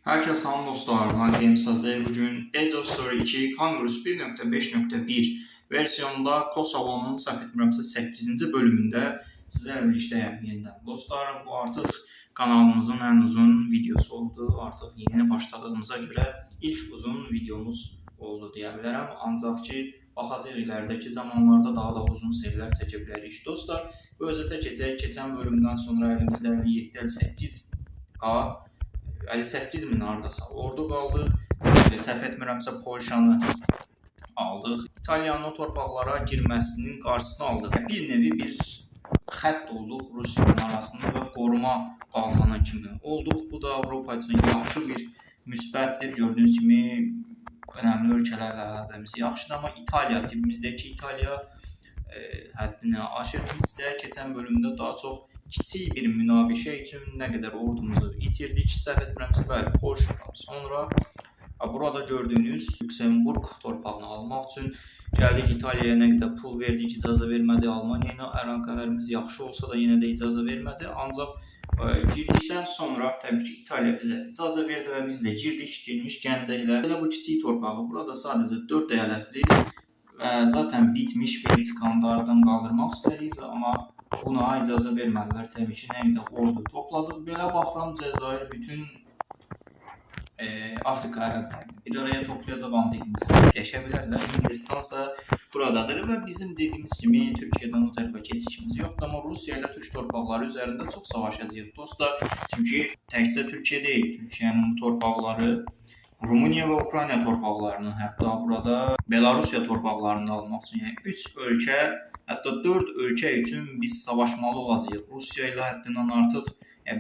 Herkese salam dostlar, ben Games Hazır. Bugün Age of Story 2 Congress 1.5.1 versiyonunda Kosova'nın səhv etmirəmsə 8-ci bölümündə sizlərlə birlikdəyəm yenidən. Dostlar, bu artıq kanalımızın ən uzun videosu oldu. Artıq yeni başladığımıza görə ilk uzun videomuz oldu deyə bilərəm. Ancaq ki, baxacaq iləridəki zamanlarda daha da uzun serilər çəkə bilərik. Dostlar, bu özətə keçək. Keçən bölümdən sonra əlimizdə 758K 58 min hardasa ordu qaldı. Səhv etmirəmsə Polşanı aldıq. İtaliyanın o torpaqlara girməsinin qarşısını aldıq. Bir nevi bir xətt olduq Rusiyanın arasında və qoruma qalxanı kimi olduq. Bu da Avropa üçün yaxşı bir müsbətdir. Gördüyünüz kimi önəmli ölkələrlə əlaqəmiz yaxşıdır, amma İtaliya, dibimizdəki İtaliya həddini aşır. Biz isə keçən bölümdə daha çox kiçik bir münaqişə üçün nə qədər ordumuzu itirdik. Səhv etmirəmsə, bəli, Polşadan sonra burada gördüyünüz Lüksemburq torpağını almaq üçün gəldik İtaliyaya, nə qədər pul verdik, icazə vermədi. Almaniya ilə əlaqələrimiz yaxşı olsa da yenə də icazə vermədi. Ancaq girdikdən sonra təbii ki, İtaliya bizə icazə verdi və biz də girdik, girmişkən də elə bu kiçik torpağı burada sadəcə 4 əyalətli və zaten bitmiş bir skandaldan qaldırmaq istəyirik, amma buna icazə vermədilər. Təbii ki, nə qədər ordu topladıq. Belə baxıram, Cəzair bütün Afrika ərəblərini bir araya toplayacaq, antikimiz yaşa bilərlər. Hindistansa buradadır və bizim dediyimiz kimi Türkiyədən o tərəfə keçişimiz yoxdur, amma Rusiya ilə Türk torpaqları üzərində çox savaşacağıq dostlar. Çünki təkcə Türkiyə deyil, Türkiyənin torpaqları Rumıniya və Ukrayna torpaqlarını, hətta burada Belarusiya torpaqlarını almaq üçün, yəni 3 ölkə, hətta 4 ölkə üçün biz savaşmalı olacağıq. Rusiya ilə həddindən artıq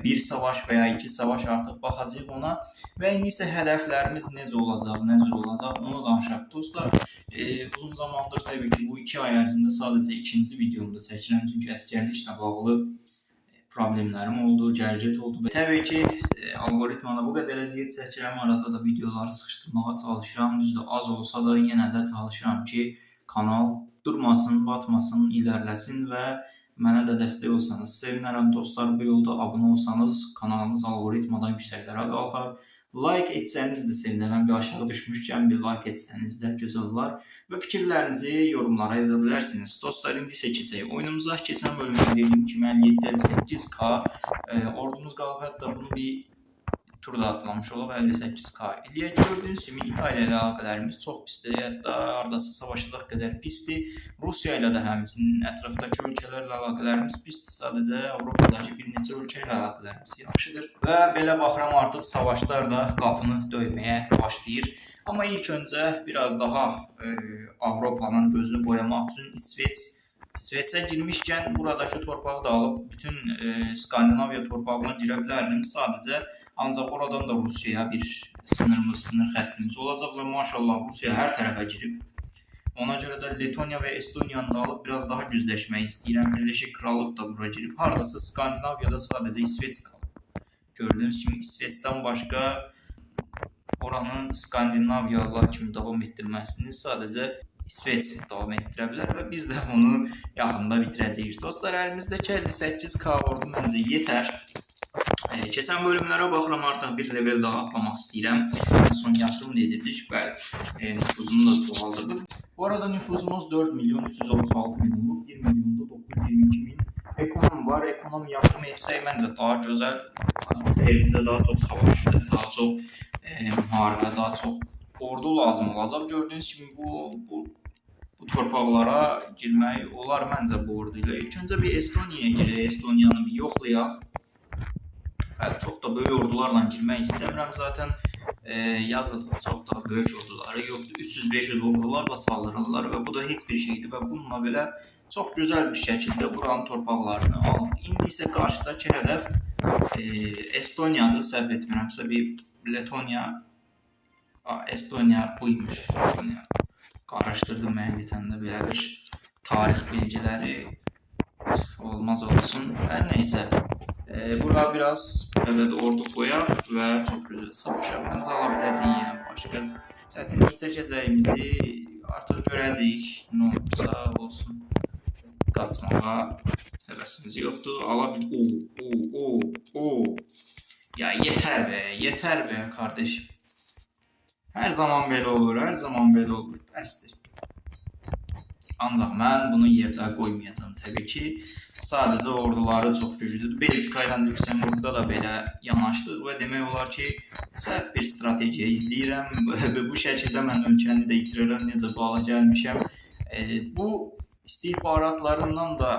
bir savaş və ya 2 savaş artıq baxacağıq ona və indi isə hədəflərimiz necə olacaq, nə cür olacaq onu danışaq dostlar. Uzun zamandır təbii ki, bu 2 ay ərzində sadəcə ikinci videomda çəkirəm, çünki əsgərliklə bağlı problemlərim oldu, gərgət oldu. Təbii ki, algoritmada bu qədər əziyyət çəkirəm, arada da videoları sıxışdırmağa çalışıram. Düzdür, az olsa da yenə də çalışıram ki, kanal durmasın, batmasın, ilərləsin və mənə də dəstək olsanız sevinərəm dostlar. Bu yolda abunə olsanız kanalımız algoritmadan yüksəklərə qalxar. Like etsəniz də sevinərəm. Bir aşağı düşmüşkən bir like etsəniz də gözəl olar. Və fikirlərinizi yorumlara yaza bilərsiniz. Dostlar, indi isə keçək oyunumuza. Keçən bölümdə dediyim kimi 58K ordumuz qalıb. Hətta bunu bir turda atlamış olub 58K eləyə. Gördüyünüz kimi İtaliya ilə əlaqələrimiz çox pisdir. Hətta hardasa savaşacaq qədər pisdir. Rusiya ilə də həmçinin ətrafdakı ölkələrlə əlaqələrimiz pisdir. Sadəcə Avropadakı bir neçə ölkə ilə əlaqələrimiz yaxşıdır. Və belə baxıram, artıq savaşlar da qapını döyməyə başlayır. Amma ilk öncə biraz daha Avropanın gözünü boyamaq üçün İsveçə girmişkən buradakı torpağı da alıb bütün Skandinaviya torpağına girə bilərdim. Sadəcə ancaq oradan da Rusiyaya bir sınır xəttimiz olacaq və maşallah Rusiya hər tərəfə girib. Ona görə də Letoniya və Estoniyanı da alıb biraz daha gücləşmək istəyirəm. Birləşik Krallıq da bura girib. Hardasa Skandinaviyada sadəcə İsveç qalıb. Gördüyünüz kimi İsveçdən başqa oranın Skandinaviyalılar kimi davam etdirməsini sadəcə İsveç davam etdirə bilər və biz də onu yaxında bitirəcəyik. Dostlar, əlimizdəki 58K ordu məncə yetər. Keçən bölümlərə baxıram, artıq bir level daha atlamaq istəyirəm. Son yatırım edirdik, bəli, nüfuzunu da çoxaldırdıq. Bu arada nüfuzumuz 4.336.000 olub, 1 milyonda 922.000 ekonom var. Ekonom yatırım etsək məncə daha gözəl, elimizdə daha çox savaşdır, daha çox müharibə, daha çox ordu lazım olacaq. Gördüyünüz kimi bu torpaqlara girmək olar məncə bu ordu ilə. İlk öncə bir Estoniyaya girək, Estoniyanı bir yoxlayaq. Çox da böyük ordularla girmək istəmirəm zaten. Yazıq çox da böyük orduları yoxdur. 300-500 ordularla saldırırlar və bu da heç bir şeydir və bununla belə çox gözəl bir şəkildə buranın torpaqlarını aldıq. İndi isə qarşıdakı hədəf Estoniyadır. Səhv etmirəmsə bir Letoniya, Estoniya buymuş. Qarışdırdım həqiqətən də belə bir tarix bilgiləri olmaz olsun. Hər neysə. Burada biraz böyle de ordu qoyaq və çox gözəl savaşaq. Məncə ala biləcəyik, yəni başqa çətinlik çəkəcəyimizi artıq görəcəyik. Nə olursa olsun, qaçmağa həvəsimiz yoxdur. Ala bil. Ya yeter be kardeşim. Her zaman belə olur, hər zaman belə olur. Bəsdir. Ancaq mən bunu yerdə qoymayacağam təbii ki. Sadəcə orduları çox güclüdür. Belçika ilə Lüksemburqda da belə yanaşdıq və demək olar ki, səhv bir strategiya izləyirəm və bu şəkildə mən ölkəni də itirirəm, necə bala gəlmişəm. Bu istihbaratlarından da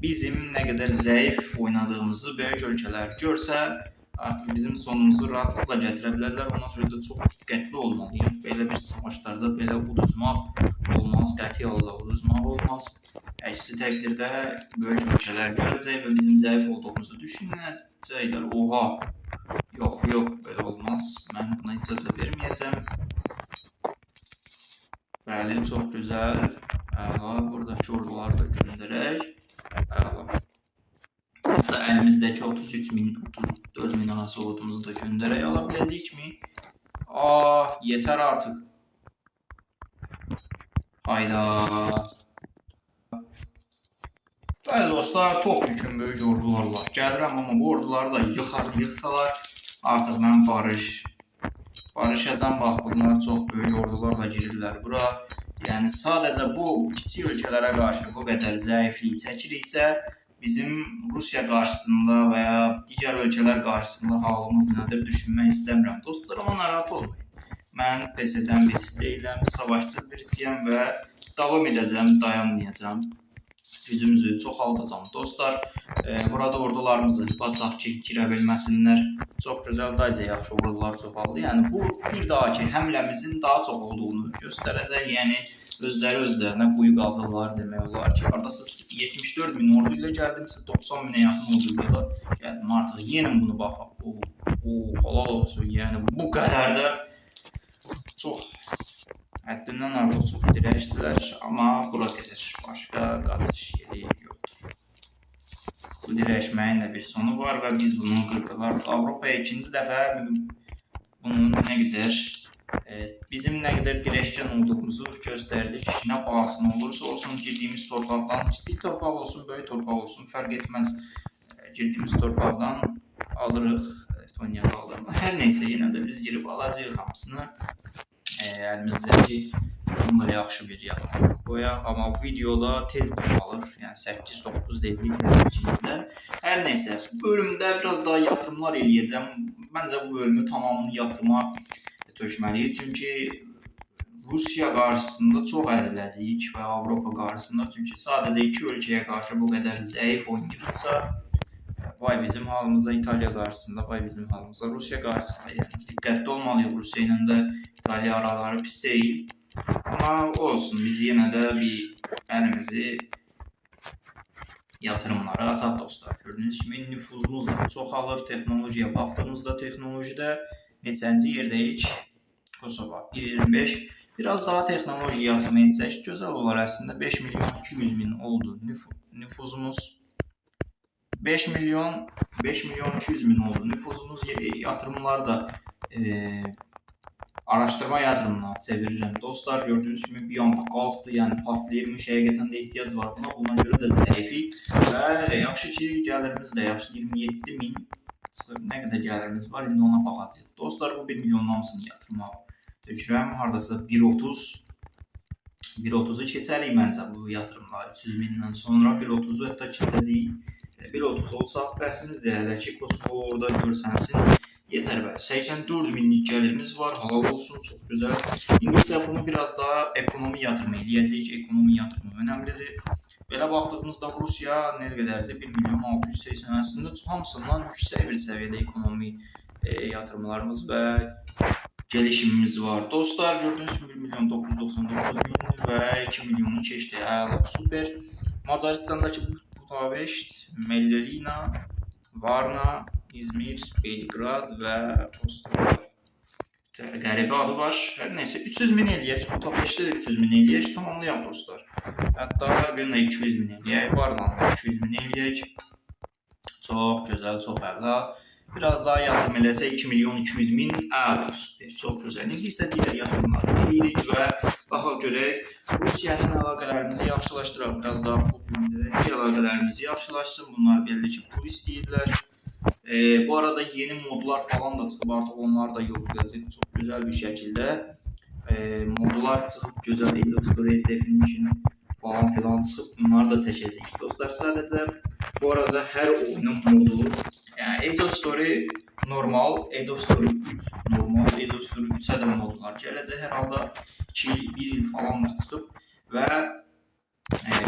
bizim nə qədər zəif oynadığımızı böyük ölkələr görsə, artıq bizim sonumuzu rahatlıqla gətirə bilərlər. Ona görə də çox diqqətli olmalıyıq. Belə bir savaşlarda belə uduzmaq olmaz, qəti halda uduzmaq olmaz. Əksi təqdirdə böyük ölkələr görəcək və bizim zəif olduğumuzu düşünəcəklər. Oha, yox, belə olmaz. Mən buna icazə verməyəcəm. Bəli, çox gözəl. Əla, buradakı orduları da göndərək. Əla. Hatta elimizdeki 33.000-34.000 arası ordumuzu da gönderək ala biləcəyik mi? Yeter artık. Hayda. Bəli dostlar, top yükün böyük ordularla gəlirəm, amma bu orduları da yıxsalar artıq mən barışacam. Bax, bunlar çox böyük ordularla girirlər bura. Yəni sadəcə bu kiçik ölkələrə qarşı bu qədər zəiflik çəkiriksə, bizim Rusya qarşısında və ya digər ölkələr qarşısında halımız nədir düşünmək istəmirəm. Dostlar, amma narahat olmayın. Mən PES-dən birisi deyiləm, savaşçı birisiyəm və davam edəcəm, dayanmayacağam. Gücümüzü çoxaldacağım. Dostlar, burada ordularımızı basaq ki, girə bilməsinlər. Çox gözəl, dayca yaxşı ordular çoxaldı. Yəni bu bir dahaki həmləmizin daha çox olduğunu göstərəcək. Yəni özlərinə quyu qazırlar demək olar ki, haradasız 74.000 ordu ilə gəldimsə 90.000-ə yaxın ordu ilə də gəldim. Artıq yenə bunu baxaq. Halal olsun. Yəni bu qədər də çox həddindən artıq çox dirəşdilər, amma bura qədər başqa qaçış yeri yoxdur. Bu dirəşməyin də bir sonu var və biz bunu qırdıq. Avropaya ikinci dəfə bunun nə qədər bizim nə qədər dirəşkən olduğumuzu göstərdik. Nə bahasına olursa olsun, girdiyimiz torpaqdan, kiçik torpaq olsun, böyük torpaq olsun, fərq etməz. Girdiyimiz torpaqdan alırıq, Estoniya alırıq. Hər neysə, yenə də biz girib alacağıq hamısını. Əlimizdəki bunlar yaxşı bir yalan qoyaq, amma videoda tez alır, yəni 8-9 dəqiqə. Hər neysə, bu bölümdə biraz daha yatırımlar eləyəcəm. Məncə bu bölümü tamamını yatırıma tökməliyik, çünki Rusiya qarşısında çox əziləcəyik və Avropa qarşısında, çünki sadəcə iki ölkəyə qarşı bu qədər zəif oynayırıqsa, vay bizim halımıza İtaliya qarşısında, vay bizim halımıza Rusiya qarşısında. Yəni diqqətli olmalıyıq, Rusiya ilə də İtaliya araları pis deyil. Amma olsun, biz yenə də bir əlimizi yatırımlara ataq dostlar. Gördüyünüz kimi nüfuzumuz da çoxalır. Texnolojiya baxdığımızda texnolojide neçənci yerdəyik? Kosova 1.25. Biraz daha texnoloji yatırım etsək gözəl olar əslində. 5.200.000 oldu nüfuzumuz. 5.200.000 oldu nüfuzumuz. Yatırımlar da araştırma yatırımına çevirirəm. Dostlar, gördüyünüz kimi bir anda qalxdı, yəni partlayırmış, həqiqətən də ehtiyac var buna. Buna görə də zəifik və yaxşı ki, gəlirimiz də yaxşı. 27.000 nə qədər gəlirimiz var, indi ona baxacaq. Dostlar, bu 1 milyonun hamısını yatırıma tökürəm. Haradasa 1.30'u keçərik məncə bu yatırımlar. 300.000-dən sonra 1.30'u hətta keçəcəyik. 1.30 olsa bəsimizdir hələ ki, Kosova orada görsənsin. Yeter be. 84.000'lik gəlirimiz var. Halal olsun. Çok güzel. İngilizce bunu biraz daha ekonomi yatırımı eləyəcək. Ekonomi yatırımı önemlidir. Belə baxdığımızda Rusya nə qədərdir? 1.680.000 aslında hamısından yüksək bir səviyyədə ekonomi yatırımlarımız və gelişimimiz var. Dostlar, gördüğünüz gibi 1.999.000 və 2 milyonu keçdi. Əla, super. Macaristan'dakı Budapeşt, Mellelina, Varna, İzmir, Belgrad və Ostrava. Qəribə adı var. Hər neysə 300.000 eləyək. Budapeştdə də 300.000 eləyək. Tamamlayaq dostlar. Hətta birində 200.000 eləyək. Varnada 200.000 eləyək. Çox gözəl, çox əla. Biraz daha yatırım eləsə 2.200.000 əla, super. Çox gözəl. İndi isə digər yatırımlar eləyirik və baxaq görək. Rusiya ilə əlaqələrimizi yaxşılaşdıraq. Biraz daha pul göndərək ki, əlaqələrimizi yaxşılaşsın. Bunlar belli ki, pul istəyirlər. Bu arada yeni modlar falan da çıxıb, artıq onlar da yollayacaq çox gözəl bir şəkildə. Modlar çıxıb, gözəl Age of Story Definition falan filan çıxıb, bunları da çəkəcəyik dostlar. Sadəcə bu arada hər oyunun modu, yəni Age of Story normal, Age of Story 3, normal, Age of Story 3-ə də modlar gələcək. Hər halda 2-1 il falandır çıxıb və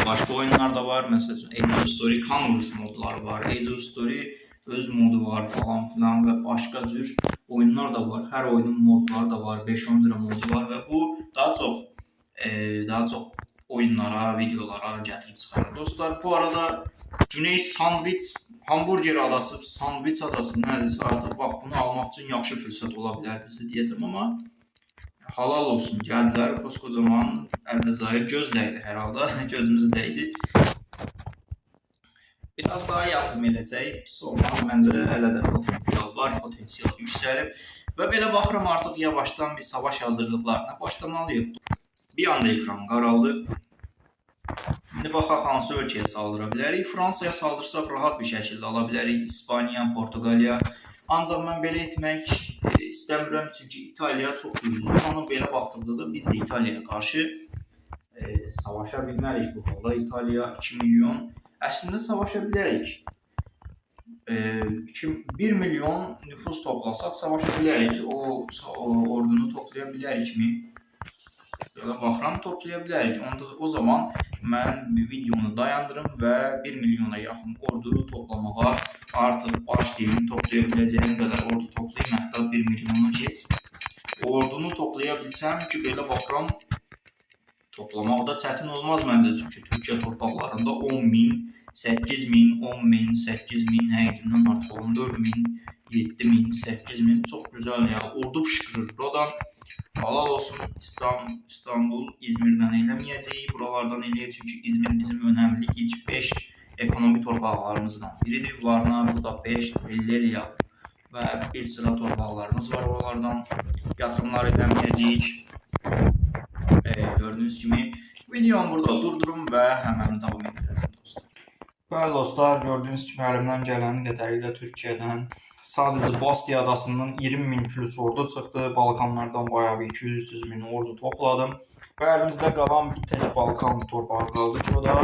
başqa oyunlar da var. Məsələn, Age of Story Conquest modları var, Age of Story öz modu var falan filan və başqa cür oyunlar da var. Hər oyunun modları da var, 5-10 cürə modu var və bu daha çox oyunlara, videolara gətirib çıxarır. Dostlar, bu arada Güney Sandviç, Hamburger adası, Sandviç adası nədirsə artıq bax bunu almaq üçün yaxşı fürsət ola bilər bizə deyəcəm, amma halal olsun, gəldilər, koskocaman Əlcəzair göz dəydi hər halda, gözümüz dəydi. Biraz daha yatırım eləsək, pis olmaz, məncə hələ də potensial var, potensial yüksəlib və belə baxıram artıq yavaşdan bir savaş hazırlıqlarına başlamalıyıq. Bir anda ekran qaraldı. İndi baxaq hansı ölkəyə saldıra bilərik. Fransaya saldırsaq rahat bir şəkildə ala bilərik. İspaniya, Portuqaliya. Ancaq mən belə etmək istəmirəm, çünki İtaliya çox güclüdür. Amma belə baxdıqda da biz də İtaliyaya qarşı savaşa bilmərik bu halda. İtaliya 2 milyon. Əslində savaşa bilərik. 1 milyon nüfus toplasaq savaşa bilərik. O ordunu toplaya bilərikmi? Belə baxıram, toplaya bilərik. O zaman mən videonu dayandırım və 1 milyona yaxın ordu toplamağa artıq başlayayım. Toplaya biləcəyim qədər ordu toplayayım, hətta 1 milyonu keç. Ordunu toplaya bilsəm ki, belə baxıram, toplamaq da çətin olmaz məncə. Çünki Türkiyə torpaqlarında 10.000, 8.000, 10.000, 8.000, həqiqindən artıq 14.000, 7.000, 8.000 çox gözəl ya. Ordu fışqırır buradan. Halal olsun, İstanbul, İzmirdən eləməyəcəyik, buralardan eləyək. Çünki İzmir bizim önəmli ilk 5 ekonomi torpaqlarımızdan biridir. Varna, bu da 5, Lelya və bir sıra torpaqlarımız var. Oralardan yatırımlar eləməyəcəyik. Gördüyünüz kimi videomu burada durdurum və həmən davam etdirəcəm dostlar. Bəli dostlar, gördüyünüz kimi əlimdən gələn qədərilə Türkiyədən sadəcə Bastia adasından 20.000 plus ordu çıxdı. Balkanlardan bayağı bir 200-300 ordu topladım. Və əlimizdə qalan bir tək Balkan torpağı qaldı ki, o da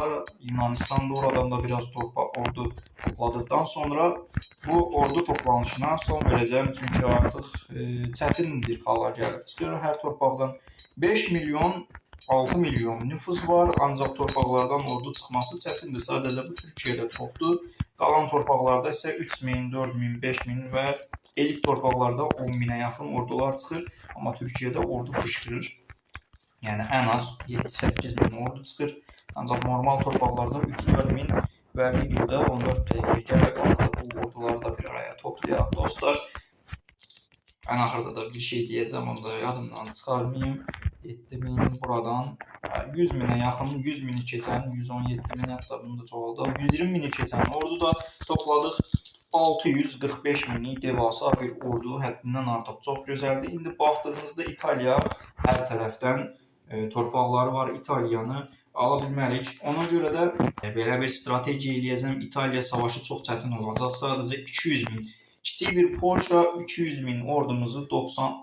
Yunanistan'da. Oradan da biraz ordu topladıktan sonra bu ordu toplanışına son verəcəm. Çünki artıq çətin bir hala gəlib çıxır. Hər torpaqdan 5 milyon 6 milyon nüfus var, ancaq torpaqlardan ordu çıxması çətindir. Sadəcə bu Türkiyədə çoxdur. Qalan torpaqlarda isə 3000, 4000, 5000 və elit torpaqlarda 10.000-ə yaxın ordular çıxır. Amma Türkiyədə ordu fışqırır. Yəni ən az 7-8 min ordu çıxır. Ancaq normal torpaqlarda 3-4 min və videoda 14 dəqiqə gələk artıq bu orduları da bir araya toplayaq dostlar. Ən axırda da bir şey deyəcəm, onu da yadımdan çıxarmayayım. 7.000 buradan 100.000'ə yaxın, 100.000'i keçən, 117.000 hətta bunu da çoxaldıq. 120.000'i keçən ordu da topladıq. 645.000'lik devasa bir ordu, həddindən artıq çox gözəldir. İndi baxdığınızda İtaliya hər tərəfdən torpaqları var. İtaliyanı ala bilmərik. Ona görə də belə bir strateji eləyəcəm. İtaliya savaşı çox çətin olacaq. Sadəcə 200.000. Kiçik bir Polşa 200.000 ordumuzu 90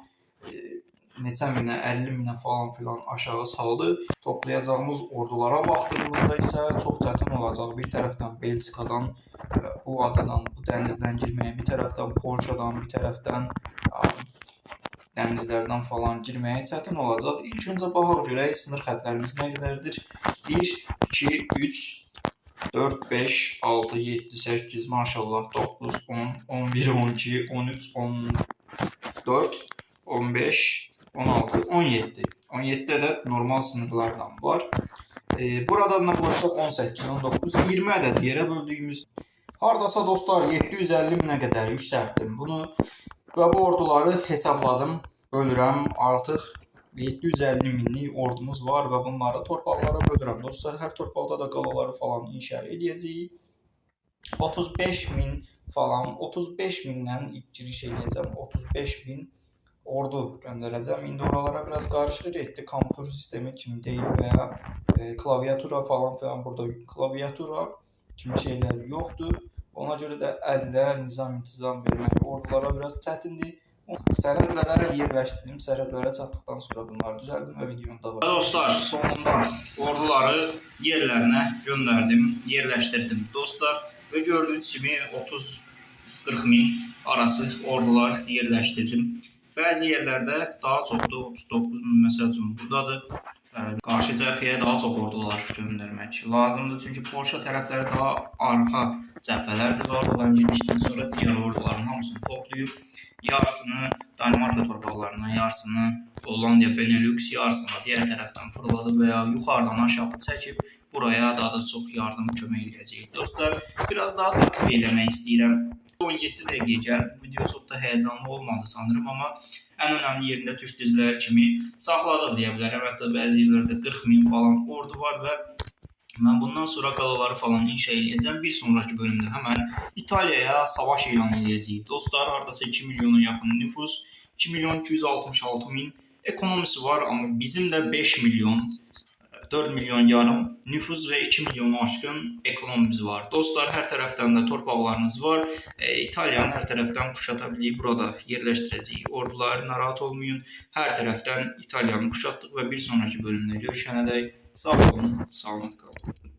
neçə minə, 50 minə falan filan aşağı saldı. Toplayacağımız ordulara baxdığımızda isə çox çətin olacaq. Bir tərəfdən Belçikadan, bu adadan, bu dənizdən girməyə, bir tərəfdən Polşadan, bir tərəfdən dənizlərdən falan girməyə çətin olacaq. İlk öncə baxaq görək sınır xətlərimiz nə qədərdir? 1, 2, 3, 4, 5, 6, 7, 8, maşallah 9, 10, 11, 12, 13, 14, 15, 16, 17. 17 ədəd normal sınırlardan var. Buradan da qoysaq 18, 19, 20 ədəd yerə böldüyümüz. Hardasa dostlar 750.000'ə qədər yüksəltdim bunu və bu orduları hesabladım. Bölürəm, artıq 750.000'lik ordumuz var və bunları torpaqlara bölürəm. Dostlar, hər torpaqda da qalaları falan inşa edəcəyik. 35.000 falan, 35.000'dən giriş edəcəm. 35.000 ordu göndərəcəm. İndi oralara biraz qarışıq etdi. Kompüter sistemi kimi deyil və ya klaviatura falan filan, burada klaviatura kimi şeylər yoxdur. Ona görə də əllə nizam-intizam vermək ordulara biraz çətindir. Sərhədlərə yerləşdirdim. Sərhədlərə çatdıqdan sonra bunları düzəldim və videonun davamı. Dostlar, sonunda orduları yerlərinə göndərdim, yerləşdirdim dostlar və gördüyünüz kimi 30-40 min arası ordular yerləşdirdim. Bəzi yerlərdə daha çoxdur, 39 min məsəl üçün buradadır. Qarşı cəbhəyə daha çox ordular göndərmək lazımdır. Çünki Polşa tərəfləri daha arxa cəbhələrdir və oradan girdikdən sonra digər orduların hamısını toplayıb, yarısını Danimarka torpaqlarına, yarısını Hollandiya, Benelux, yarısını digər tərəfdən fırladıb və ya yuxarıdan aşağı çəkib buraya daha da çox yardım kömək edəcək. Dostlar, biraz daha takip eləmək istəyirəm. 17 dəqiqəyə gəlib, bu video çox da həyəcanlı olmadı sanırım, amma ən önəmli yerində türk diziləri kimi saxladıq deyə bilərəm. Hətta bəzi yerlərdə 40 min falan ordu var və mən bundan sonra qalaları falan inşa edəcəm. Bir sonraki bölümdə həmən İtaliyaya savaş elan edəcəyik. Dostlar, hardasa 2 milyona yaxın nüfus, 2 milyon 266 min ekonomisi var, amma bizim də 5 milyon 4 milyon yarım nüfuz və 2 milyonu aşkın ekonomimiz var. Dostlar, hər tərəfdən də torpaqlarınız var. İtaliyanı hər tərəfdən kuşata bilib burada yerləşdirəcəyik. Orduları narahat olmayın. Hər tərəfdən İtaliyanı kuşatdıq və bir sonraki bölümdə görüşənədək sağ olun, salamat qalın.